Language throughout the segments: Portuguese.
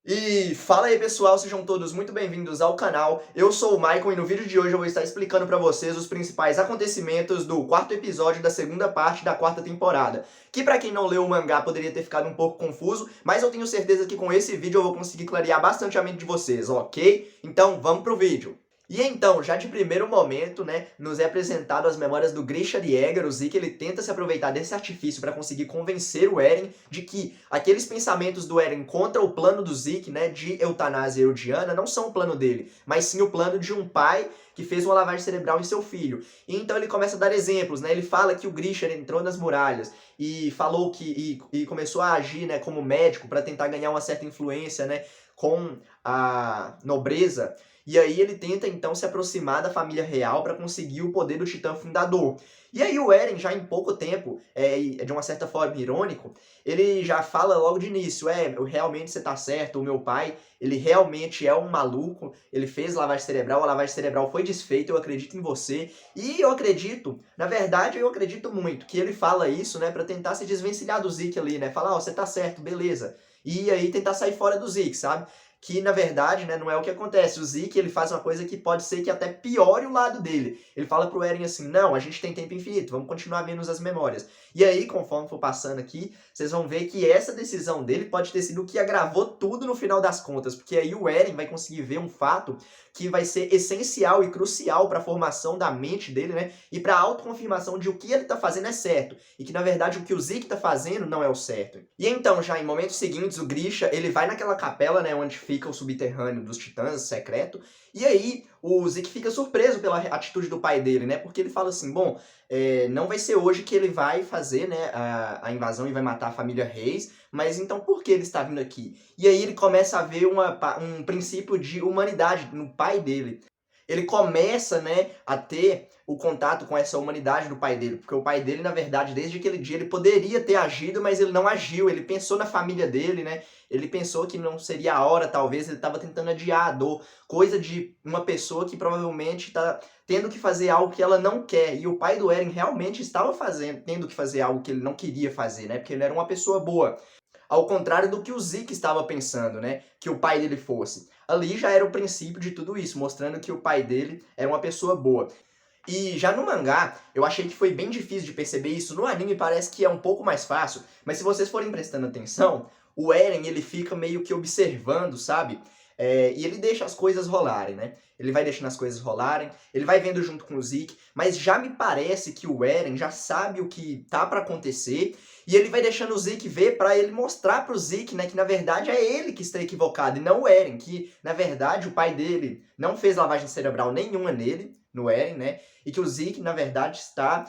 E fala aí pessoal, sejam todos muito bem-vindos ao canal. Eu sou o Maicon e no vídeo de hoje eu vou estar explicando pra vocês os principais acontecimentos do quarto episódio da segunda parte da quarta temporada. Que pra quem não leu o mangá poderia ter ficado um pouco confuso, mas eu tenho certeza que com esse vídeo eu vou conseguir clarear bastante a mente de vocês, ok? Então vamos pro vídeo. E então, já de primeiro momento, né, nos é apresentado as memórias do Grisha Yeager, o Zeke ele tenta se aproveitar desse artifício para conseguir convencer o Eren de que aqueles pensamentos do Eren contra o plano do Zeke, né, de eutanásia eudiana, não são o plano dele, mas sim o plano de um pai que fez uma lavagem cerebral em seu filho. E então ele começa a dar exemplos, né, ele fala que o Grisha entrou nas muralhas e falou que e começou a agir, né, como médico para tentar ganhar uma certa influência, né, com a nobreza. E aí ele tenta então se aproximar da família real para conseguir o poder do Titã Fundador. E aí o Eren, já em pouco tempo, de uma certa forma irônico, ele já fala logo de início, realmente você tá certo, o meu pai, ele realmente é um maluco, ele fez lavagem cerebral, a lavagem cerebral foi desfeita, eu acredito em você, e eu acredito, na verdade eu acredito muito, que ele fala isso, né, pra tentar se desvencilhar do Zeke ali, né, falar, ó, você tá certo, beleza, e aí tentar sair fora do Zeke, sabe? Que na verdade, né, não é o que acontece. O Zeke ele faz uma coisa que pode ser que até piore o lado dele. Ele fala pro Eren assim, não, a gente tem tempo infinito, vamos continuar vendo as memórias. E aí, conforme for passando aqui, vocês vão ver que essa decisão dele pode ter sido o que agravou tudo no final das contas, porque aí o Eren vai conseguir ver um fato que vai ser essencial e crucial para a formação da mente dele, né, e para a autoconfirmação de o que ele tá fazendo é certo, e que na verdade o que o Zeke tá fazendo não é o certo. E então, já em momentos seguintes, o Grisha, ele vai naquela capela, né, onde fica o subterrâneo dos titãs, secreto, e aí o Zeke fica surpreso pela atitude do pai dele, né, porque ele fala assim, bom, não vai ser hoje que ele vai fazer, né, a invasão e vai matar a família Reis, mas então por que ele está vindo aqui? E aí ele começa a ver um princípio de humanidade no pai dele. Ele começa, né, a ter o contato com essa humanidade do pai dele, porque o pai dele, na verdade, desde aquele dia ele poderia ter agido, mas ele não agiu, ele pensou na família dele, né, ele pensou que não seria a hora, talvez, ele estava tentando adiar a dor, coisa de uma pessoa que provavelmente está tendo que fazer algo que ela não quer, e o pai do Eren realmente estava tendo que fazer algo que ele não queria fazer, né, porque ele era uma pessoa boa. Ao contrário do que o Zeke estava pensando, né, que o pai dele fosse. Ali já era o princípio de tudo isso, mostrando que o pai dele era uma pessoa boa. E já no mangá, eu achei que foi bem difícil de perceber isso. No anime parece que é um pouco mais fácil, mas se vocês forem prestando atenção, o Eren ele fica meio que observando, sabe? E ele deixa as coisas rolarem, né? Ele vai deixando as coisas rolarem, ele vai vendo junto com o Zeke, mas já me parece que o Eren já sabe o que tá pra acontecer e ele vai deixando o Zeke ver pra ele mostrar pro Zeke, né, que na verdade é ele que está equivocado e não o Eren, que na verdade o pai dele não fez lavagem cerebral nenhuma nele, no Eren, né? E que o Zeke, na verdade, está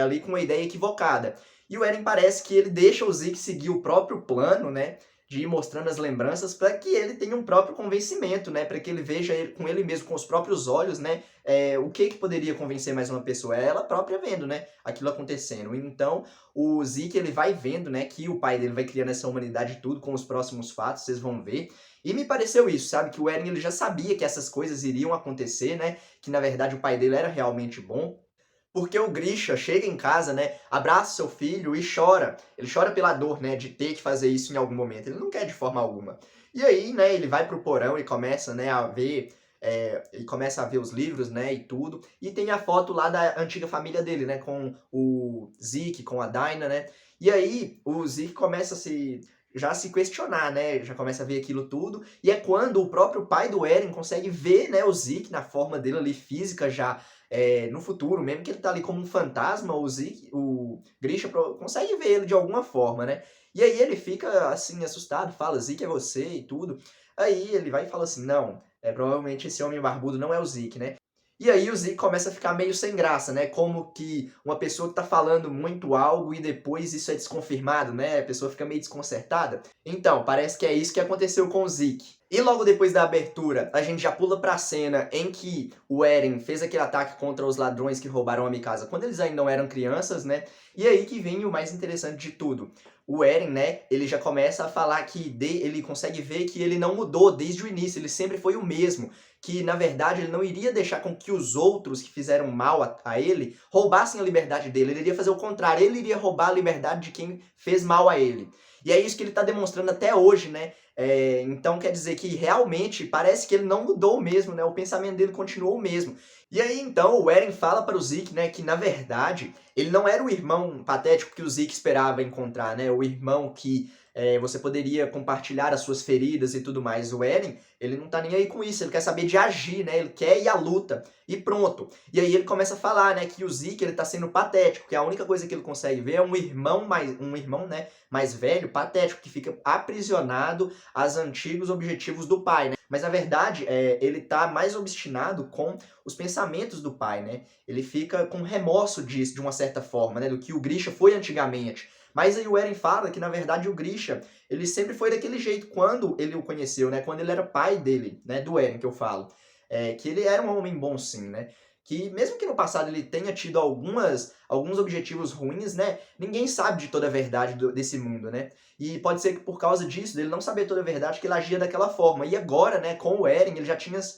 ali com uma ideia equivocada. E o Eren parece que ele deixa o Zeke seguir o próprio plano, né? De ir mostrando as lembranças para que ele tenha um próprio convencimento, né? Para que ele veja com ele mesmo, com os próprios olhos, né? O que poderia convencer mais uma pessoa? É ela própria vendo, né? Aquilo acontecendo. Então, o Zeke, ele vai vendo, né? Que o pai dele vai criando essa humanidade tudo com os próximos fatos, vocês vão ver. E me pareceu isso, sabe? Que o Eren ele já sabia que essas coisas iriam acontecer, né? Que na verdade o pai dele era realmente bom. Porque o Grisha chega em casa, né, abraça seu filho e chora. Ele chora pela dor, né, de ter que fazer isso em algum momento. Ele não quer de forma alguma. E aí, né, ele vai pro porão e começa, né, a ver, os livros, né, e tudo. E tem a foto lá da antiga família dele, né, com o Zeke, com a Dinah, né. E aí o Zeke começa já a se questionar, né, já começa a ver aquilo tudo. E é quando o próprio pai do Eren consegue ver, né, o Zeke na forma dele ali física já no futuro, mesmo que ele tá ali como um fantasma, o Grisha consegue ver ele de alguma forma, né? E aí ele fica assim, assustado, fala, Zeke é você e tudo. Aí ele vai e fala assim, não, provavelmente esse homem barbudo não é o Zeke, né? E aí o Zeke começa a ficar meio sem graça, né? Como que uma pessoa que tá falando muito algo e depois isso é desconfirmado, né? A pessoa fica meio desconcertada. Então, parece que é isso que aconteceu com o Zeke. E logo depois da abertura, a gente já pula pra cena em que o Eren fez aquele ataque contra os ladrões que roubaram a Mikasa quando eles ainda não eram crianças, né? E aí que vem o mais interessante de tudo. O Eren, né, ele já começa a falar que ele consegue ver que ele não mudou desde o início, ele sempre foi o mesmo. que na verdade ele não iria deixar com que os outros que fizeram mal a ele roubassem a liberdade dele. Ele iria fazer o contrário, ele iria roubar a liberdade de quem fez mal a ele. E é isso que ele está demonstrando até hoje, né? Então quer dizer que realmente parece que ele não mudou mesmo, né? O pensamento dele continuou o mesmo. E aí então o Eren fala para o Zeke, né, que na verdade ele não era o irmão patético que o Zeke esperava encontrar, né? O irmão que você poderia compartilhar as suas feridas e tudo mais. O Eren, ele não tá nem aí com isso, ele quer saber de agir, né? Ele quer ir à luta e pronto. E aí ele começa a falar, né, que o Zeke, ele tá sendo patético, que a única coisa que ele consegue ver é um irmão, né, mais velho, patético, que fica aprisionado aos antigos objetivos do pai, né? Mas na verdade, ele tá mais obstinado com os pensamentos do pai, né? Ele fica com remorso disso, de uma certa forma, né, do que o Grisha foi antigamente. Mas aí o Eren fala que, na verdade, o Grisha, ele sempre foi daquele jeito quando ele o conheceu, né? Quando ele era pai dele, né? Do Eren, que eu falo. Que ele era um homem bom, sim, né? Que mesmo que no passado ele tenha tido alguns objetivos ruins, né? Ninguém sabe de toda a verdade desse mundo, né? E pode ser que por causa disso, dele não saber toda a verdade, que ele agia daquela forma. E agora, né, com o Eren,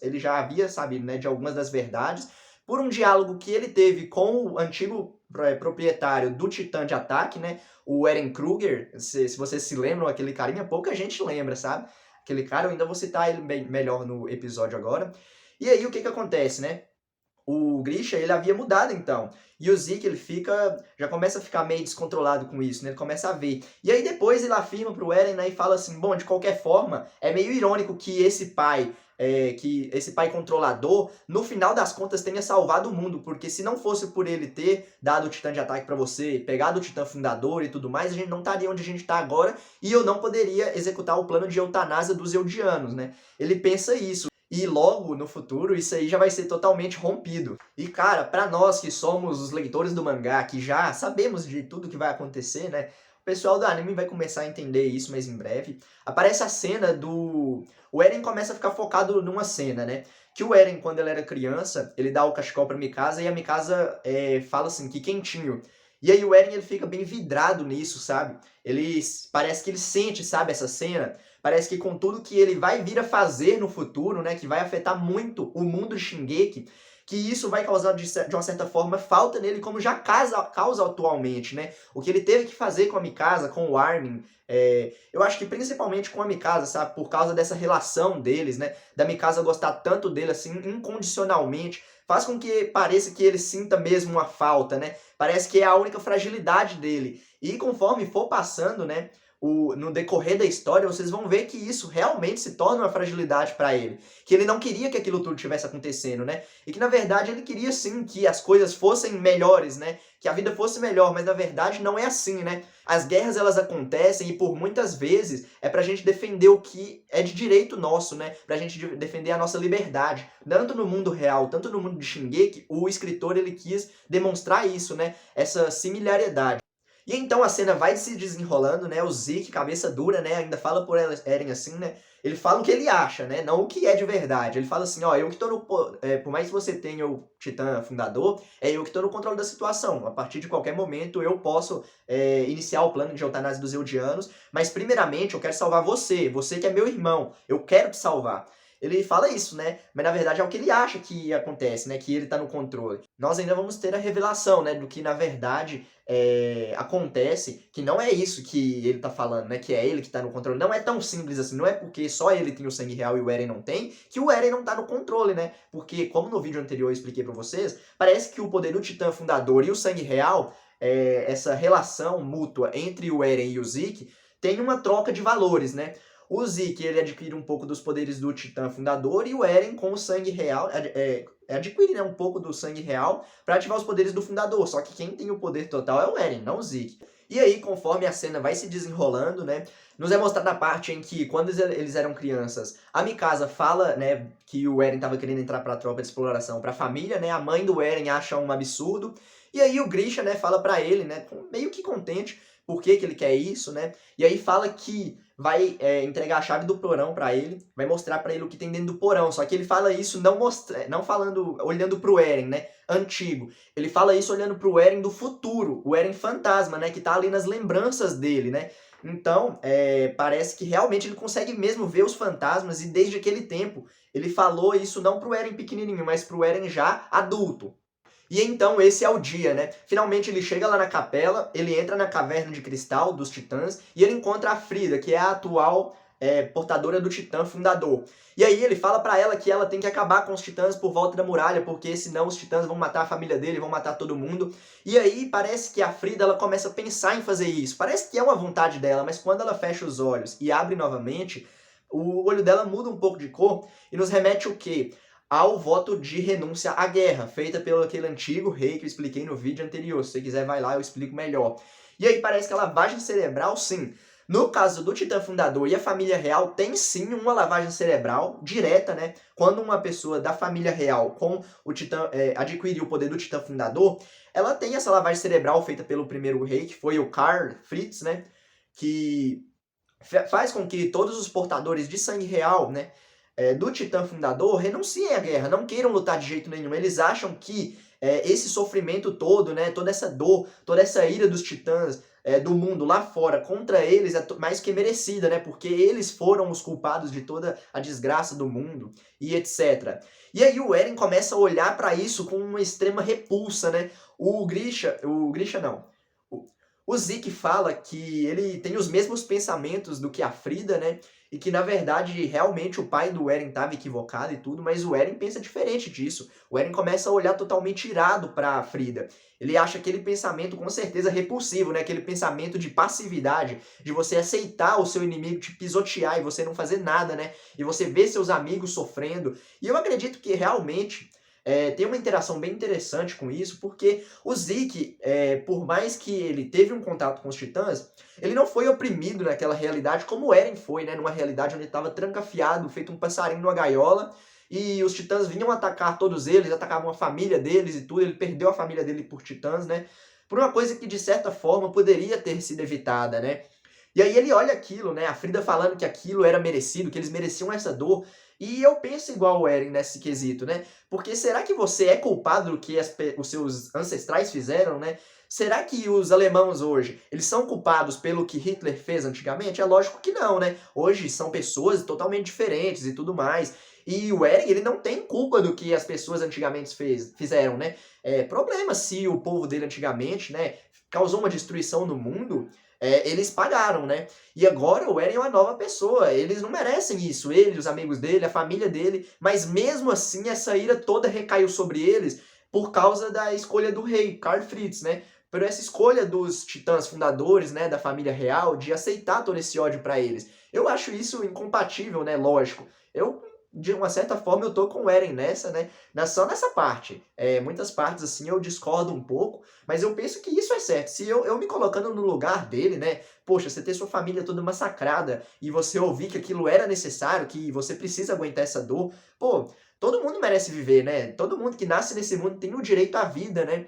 ele já havia sabido, né, de algumas das verdades, por um diálogo que ele teve com o antigo proprietário do Titã de Ataque, né? O Eren Kruger, se vocês se lembram, aquele carinha, pouca gente lembra, sabe? Aquele cara, eu ainda vou citar ele bem melhor no episódio agora. E aí, o que acontece, né? O Grisha, ele havia mudado então. E o Zeke, ele já começa a ficar meio descontrolado com isso, né? Ele começa a ver. E aí depois ele afirma pro Eren, né, e fala assim, bom, de qualquer forma, é meio irônico que esse pai controlador, no final das contas, tenha salvado o mundo, porque se não fosse por ele ter dado o Titã de Ataque pra você, pegado o Titã Fundador e tudo mais, a gente não estaria onde a gente tá agora, e eu não poderia executar o plano de eutanásia dos Eldianos, né? Ele pensa isso. E logo no futuro isso aí já vai ser totalmente rompido. E cara, pra nós que somos os leitores do mangá, que já sabemos de tudo que vai acontecer, né? O pessoal do anime vai começar a entender isso mais em breve. Aparece a cena do... O Eren começa a ficar focado numa cena, né? Que o Eren, quando ele era criança, ele dá o cachecol pra Mikasa e a Mikasa fala assim, que quentinho. E aí o Eren, ele fica bem vidrado nisso, sabe? Parece que ele sente, sabe, essa cena. Parece que com tudo que ele vai vir a fazer no futuro, né, que vai afetar muito o mundo de Shingeki, que isso vai causar, de uma certa forma, falta nele, como já causa atualmente, né? O que ele teve que fazer com a Mikasa, com o Armin, eu acho que principalmente com a Mikasa, sabe? Por causa dessa relação deles, né? Da Mikasa gostar tanto dele, assim, incondicionalmente, faz com que pareça que ele sinta mesmo uma falta, né? Parece que é a única fragilidade dele. E conforme for passando, né, no decorrer da história, vocês vão ver que isso realmente se torna uma fragilidade para ele. Que ele não queria que aquilo tudo tivesse acontecendo, né? E que, na verdade, ele queria sim que as coisas fossem melhores, né? Que a vida fosse melhor, mas na verdade não é assim, né? As guerras, elas acontecem e por muitas vezes é pra gente defender o que é de direito nosso, né? Pra gente defender a nossa liberdade. Tanto no mundo real, tanto no mundo de Shingeki, o escritor, ele quis demonstrar isso, né? Essa similaridade. E então a cena vai se desenrolando, né? O Zeke, cabeça dura, né? Ainda fala por Eren assim, né? Ele fala o que ele acha, né? Não o que é de verdade. Ele fala assim, ó, eu que tô no... por mais que você tenha o Titã Fundador, é eu que tô no controle da situação. A partir de qualquer momento eu posso iniciar o plano de eutanásia dos Eldianos, mas primeiramente eu quero salvar você. Você que é meu irmão. Eu quero te salvar. Ele fala isso, né? Mas na verdade é o que ele acha que acontece, né? Que ele tá no controle. Nós ainda vamos ter a revelação, né? Do que na verdade acontece, que não é isso que ele tá falando, né? Que é ele que tá no controle. Não é tão simples assim. Não é porque só ele tem o sangue real e o Eren não tem, que o Eren não tá no controle, né? Porque, como no vídeo anterior eu expliquei pra vocês, parece que o poder do Titã Fundador e o sangue real, essa relação mútua entre o Eren e o Zeke, tem uma troca de valores, né? O Zeke, ele adquire um pouco dos poderes do Titã Fundador e o Eren, com o sangue real, adquire, né, um pouco do sangue real para ativar os poderes do Fundador. Só que quem tem o poder total é o Eren, não o Zeke. E aí, conforme a cena vai se desenrolando, né, nos é mostrada a parte em que, quando eles eram crianças, a Mikasa fala, né, que o Eren estava querendo entrar para a tropa de exploração, para a família, né, a mãe do Eren acha um absurdo, e aí o Grisha, né, fala para ele, né, meio que contente, por que ele quer isso, né, e aí fala que vai entregar a chave do porão pra ele, vai mostrar pra ele o que tem dentro do porão, só que ele fala isso não falando, olhando pro Eren, né, antigo, ele fala isso olhando pro Eren do futuro, o Eren fantasma, né, que tá ali nas lembranças dele, né, Então, parece que realmente ele consegue mesmo ver os fantasmas e desde aquele tempo ele falou isso não pro Eren pequenininho, mas pro Eren já adulto. E então esse é o dia, né? Finalmente ele chega lá na capela, ele entra na caverna de cristal dos titãs e ele encontra a Frida, que é a atual portadora do titã fundador. E aí ele fala pra ela que ela tem que acabar com os titãs por volta da muralha, porque senão os titãs vão matar a família dele, vão matar todo mundo. E aí parece que a Frida ela começa a pensar em fazer isso. Parece que é uma vontade dela, mas quando ela fecha os olhos e abre novamente, o olho dela muda um pouco de cor e nos remete o quê? Ao voto de renúncia à guerra, feita pelo aquele antigo rei que eu expliquei no vídeo anterior. Se você quiser, vai lá, eu explico melhor. E aí parece que a lavagem cerebral, sim. No caso do Titã Fundador e a família real, tem sim uma lavagem cerebral direta, né? Quando uma pessoa da família real com o Titã adquiriu o poder do Titã Fundador, ela tem essa lavagem cerebral feita pelo primeiro rei, que foi o Karl Fritz, né? Que faz com que todos os portadores de sangue real, né? Do Titã Fundador renunciem à guerra, não queiram lutar de jeito nenhum. Eles acham que esse sofrimento todo, né, toda essa dor, toda essa ira dos titãs do mundo lá fora contra eles é mais que merecida, né, porque eles foram os culpados de toda a desgraça do mundo e etc. E aí o Eren começa a olhar para isso com uma extrema repulsa, né? O Grisha não. O Zeke fala que ele tem os mesmos pensamentos do que a Frida, né? E que, na verdade, realmente o pai do Eren estava equivocado e tudo, mas o Eren pensa diferente disso. O Eren começa a olhar totalmente irado para Frida. Ele acha aquele pensamento com certeza repulsivo, né? Aquele pensamento de passividade, de você aceitar o seu inimigo te pisotear e você não fazer nada, né? E você ver seus amigos sofrendo. E eu acredito que realmente tem uma interação bem interessante com isso, porque o Zeke, por mais que ele teve um contato com os titãs, ele não foi oprimido naquela realidade como o Eren foi, né? Numa realidade onde ele estava trancafiado, feito um passarinho numa gaiola, e os titãs vinham atacar todos eles, atacavam a família deles e tudo, ele perdeu a família dele por titãs, né? Por uma coisa que, de certa forma, poderia ter sido evitada, né? E aí ele olha aquilo, né? A Frida falando que aquilo era merecido, que eles mereciam essa dor. E eu penso igual o Eren nesse quesito, né? Porque será que você é culpado do que os seus ancestrais fizeram, né? Será que os alemãos hoje, eles são culpados pelo que Hitler fez antigamente? É lógico que não, né? Hoje são pessoas totalmente diferentes e tudo mais. E o Eren, ele não tem culpa do que as pessoas antigamente fizeram, né? Problema se o povo dele antigamente, né, causou uma destruição no mundo, eles pagaram, né? E agora o Eren é uma nova pessoa, eles não merecem isso, ele, os amigos dele, a família dele, mas mesmo assim essa ira toda recaiu sobre eles por causa da escolha do rei, Karl Fritz, né? Por essa escolha dos titãs fundadores, né, da família real, de aceitar todo esse ódio pra eles. Eu acho isso incompatível, né? Lógico. Eu, de uma certa forma, eu tô com o Eren nessa, né? Só nessa parte. Muitas partes, assim, eu discordo um pouco, mas eu penso que isso é certo. Se eu me colocando no lugar dele, né? Poxa, você ter sua família toda massacrada e você ouvir que aquilo era necessário, que você precisa aguentar essa dor, pô, todo mundo merece viver, né? Todo mundo que nasce nesse mundo tem o direito à vida, né?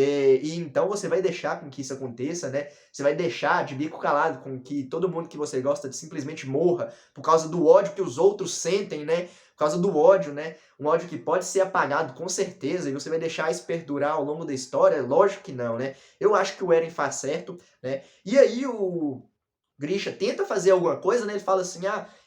E então você vai deixar com que isso aconteça, né? Você vai deixar de bico calado com que todo mundo que você gosta de simplesmente morra por causa do ódio que os outros sentem, né? Por causa do ódio, né? Um ódio que pode ser apagado com certeza e você vai deixar isso perdurar ao longo da história? Lógico que não, né? Eu acho que o Eren faz certo, né? E aí o Grisha tenta fazer alguma coisa, né? Ele fala assim,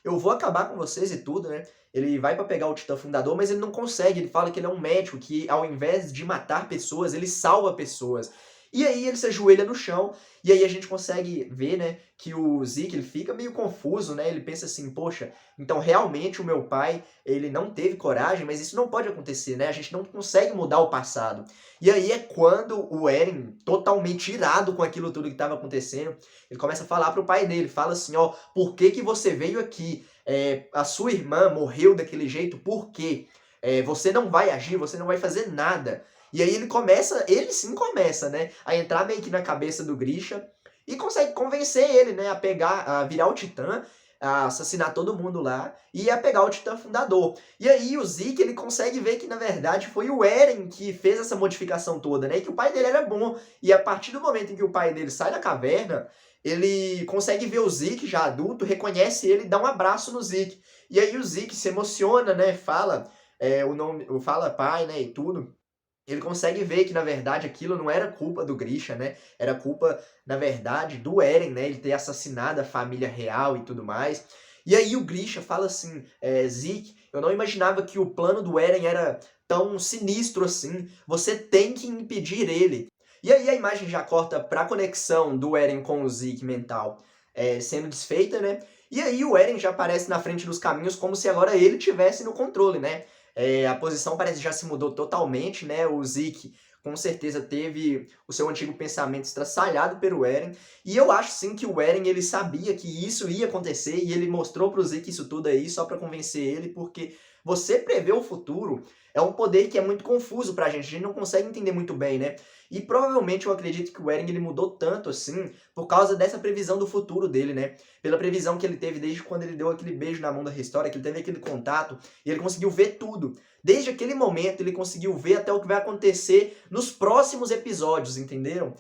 eu vou acabar com vocês e tudo, né? Ele vai pra pegar o Titã Fundador, mas ele não consegue. Ele fala que ele é um médico, que ao invés de matar pessoas, ele salva pessoas. E aí ele se ajoelha no chão, e aí a gente consegue ver, né, que o Zeke, ele fica meio confuso, né? Ele pensa assim, poxa, então realmente o meu pai, ele não teve coragem, mas isso não pode acontecer, né? A gente não consegue mudar o passado. E aí é quando o Eren, totalmente irado com aquilo tudo que estava acontecendo, ele começa a falar pro pai dele, fala assim, ó, por que que você veio aqui? A sua irmã morreu daquele jeito, por quê? Você não vai agir, você não vai fazer nada. E aí ele sim começa, né, a entrar meio que na cabeça do Grisha e consegue convencer ele, né, a virar o Titã, a assassinar todo mundo lá e a pegar o Titã Fundador. E aí o Zeke, ele consegue ver que na verdade foi o Eren que fez essa modificação toda, né, e que o pai dele era bom. E a partir do momento em que o pai dele sai da caverna, ele consegue ver o Zeke já adulto, reconhece ele e dá um abraço no Zeke. E aí o Zeke se emociona, né, fala o nome, fala pai, né, e tudo. ele consegue ver que, na verdade, aquilo não era culpa do Grisha, né? Era culpa, na verdade, do Eren, né? Ele ter assassinado a família real e tudo mais. E aí o Grisha fala assim, Zeke, eu não imaginava que o plano do Eren era tão sinistro assim. Você tem que impedir ele. E aí a imagem já corta pra conexão do Eren com o Zeke mental sendo desfeita, né? E aí o Eren já aparece na frente dos caminhos como se agora ele tivesse no controle, né? A posição parece que já se mudou totalmente, né? O Zeke com certeza teve o seu antigo pensamento estraçalhado pelo Eren. E eu acho sim que o Eren ele sabia que isso ia acontecer e ele mostrou pro Zeke isso tudo aí só pra convencer ele, porque você prever o futuro é um poder que é muito confuso pra gente não consegue entender muito bem, né? E provavelmente eu acredito que o Eren ele mudou tanto assim por causa dessa previsão do futuro dele, né? Pela previsão que ele teve desde quando ele deu aquele beijo na mão da História, que ele teve aquele contato e ele conseguiu ver tudo. Desde aquele momento ele conseguiu ver até o que vai acontecer nos próximos episódios, entenderam?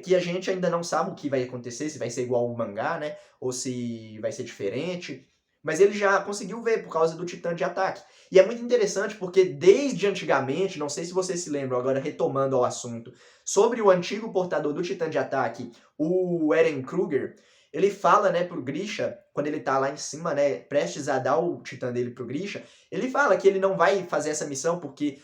Que a gente ainda não sabe o que vai acontecer, se vai ser igual ao mangá, né? Ou se vai ser diferente. Mas ele já conseguiu ver por causa do Titã de Ataque. E é muito interessante porque desde antigamente, não sei se vocês se lembram, agora retomando ao assunto, sobre o antigo portador do Titã de Ataque, o Eren Kruger, ele fala, né, pro Grisha, quando ele tá lá em cima, né, prestes a dar o Titã dele pro Grisha, ele fala que ele não vai fazer essa missão porque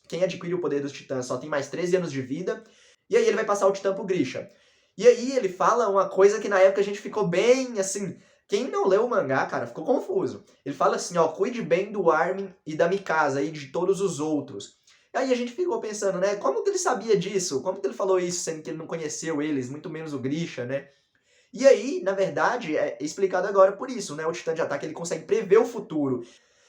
quem adquire o poder dos Titãs só tem mais 13 anos de vida, e aí ele vai passar o Titã pro Grisha. E aí ele fala uma coisa que na época a gente ficou bem, assim, quem não leu o mangá, cara, ficou confuso. Ele fala assim, ó, cuide bem do Armin e da Mikasa e de todos os outros. Aí a gente ficou pensando, né, como que ele sabia disso? Como que ele falou isso, sendo que ele não conheceu eles, muito menos o Grisha, né? E aí, na verdade, é explicado agora por isso, né? O Titã de Ataque ele consegue prever o futuro.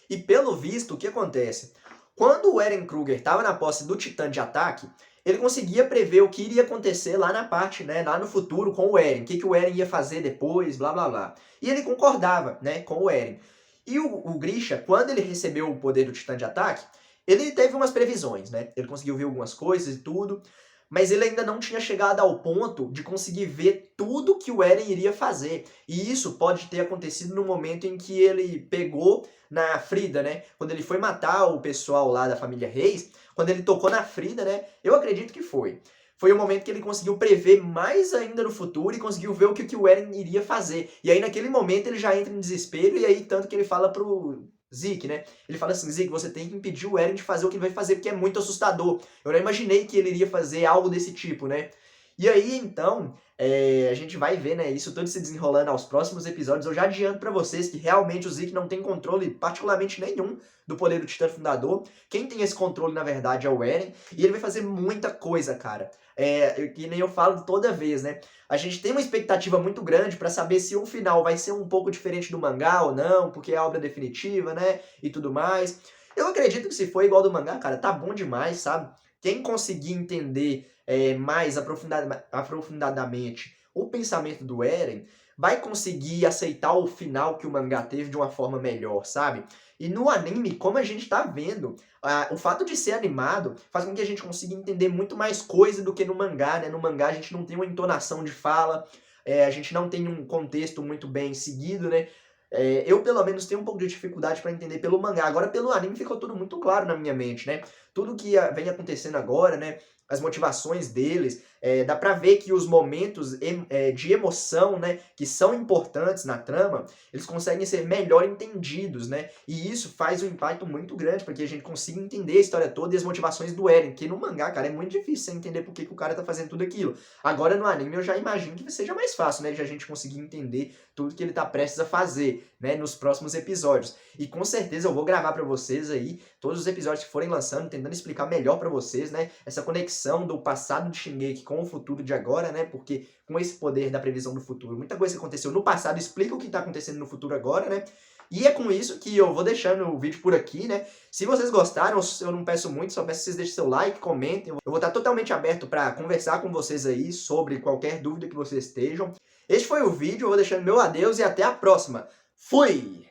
E pelo visto, o que acontece? Quando o Eren Kruger estava na posse do Titã de Ataque, ele conseguia prever o que iria acontecer lá na parte, né, lá no futuro com o Eren, o que o Eren ia fazer depois, blá blá blá. E ele concordava, né, com o Eren. E o Grisha, quando ele recebeu o poder do Titã de Ataque, ele teve umas previsões, né? Ele conseguiu ver algumas coisas e tudo, mas ele ainda não tinha chegado ao ponto de conseguir ver tudo que o Eren iria fazer. E isso pode ter acontecido no momento em que ele pegou na Frida, né? Quando ele foi matar o pessoal lá da família Reis, quando ele tocou na Frida, né? Eu acredito que foi. Foi o momento que ele conseguiu prever mais ainda no futuro e conseguiu ver o que o Eren iria fazer. E aí naquele momento ele já entra em desespero e aí tanto que ele fala pro Zeke, né? Ele fala assim, Zeke, você tem que impedir o Eren de fazer o que ele vai fazer, porque é muito assustador. Eu não imaginei que ele iria fazer algo desse tipo, né? E aí, então, a gente vai ver, né, isso tudo se desenrolando aos próximos episódios. Eu já adianto pra vocês que realmente o Zeke não tem controle particularmente nenhum do poder do Titã Fundador. Quem tem esse controle, na verdade, é o Eren. E ele vai fazer muita coisa, cara. Que nem eu falo toda vez, né? A gente tem uma expectativa muito grande pra saber se o final vai ser um pouco diferente do mangá ou não, porque é a obra definitiva, né? E tudo mais. Eu acredito que se for igual do mangá, cara, tá bom demais, sabe? Quem conseguir entender mais aprofundadamente o pensamento do Eren vai conseguir aceitar o final que o mangá teve de uma forma melhor, sabe? E no anime, como a gente tá vendo, o fato de ser animado faz com que a gente consiga entender muito mais coisa do que no mangá, né? No mangá a gente não tem uma entonação de fala, a gente não tem um contexto muito bem seguido, né? Eu, pelo menos, tenho um pouco de dificuldade para entender pelo mangá. Agora, pelo anime, ficou tudo muito claro na minha mente, né? Tudo que vem acontecendo agora, né? As motivações deles, dá pra ver que os momentos de emoção, né, que são importantes na trama, eles conseguem ser melhor entendidos, né, e isso faz um impacto muito grande para que a gente consiga entender a história toda e as motivações do Eren, que no mangá, cara, é muito difícil você entender por que o cara tá fazendo tudo aquilo. Agora no anime eu já imagino que seja mais fácil, né, de a gente conseguir entender tudo que ele tá prestes a fazer, né, nos próximos episódios. E com certeza eu vou gravar pra vocês aí todos os episódios que forem lançando, tentando explicar melhor pra vocês, né, essa conexão do passado de Shingeki com o futuro de agora, né, porque com esse poder da previsão do futuro, muita coisa que aconteceu no passado explica o que tá acontecendo no futuro agora, né, e é com isso que eu vou deixando o vídeo por aqui, né? Se vocês gostaram, eu não peço muito, só peço que vocês deixem seu like, comentem. Eu vou estar totalmente aberto para conversar com vocês aí sobre qualquer dúvida que vocês estejam. Este foi o vídeo, eu vou deixando meu adeus e até a próxima. Fui!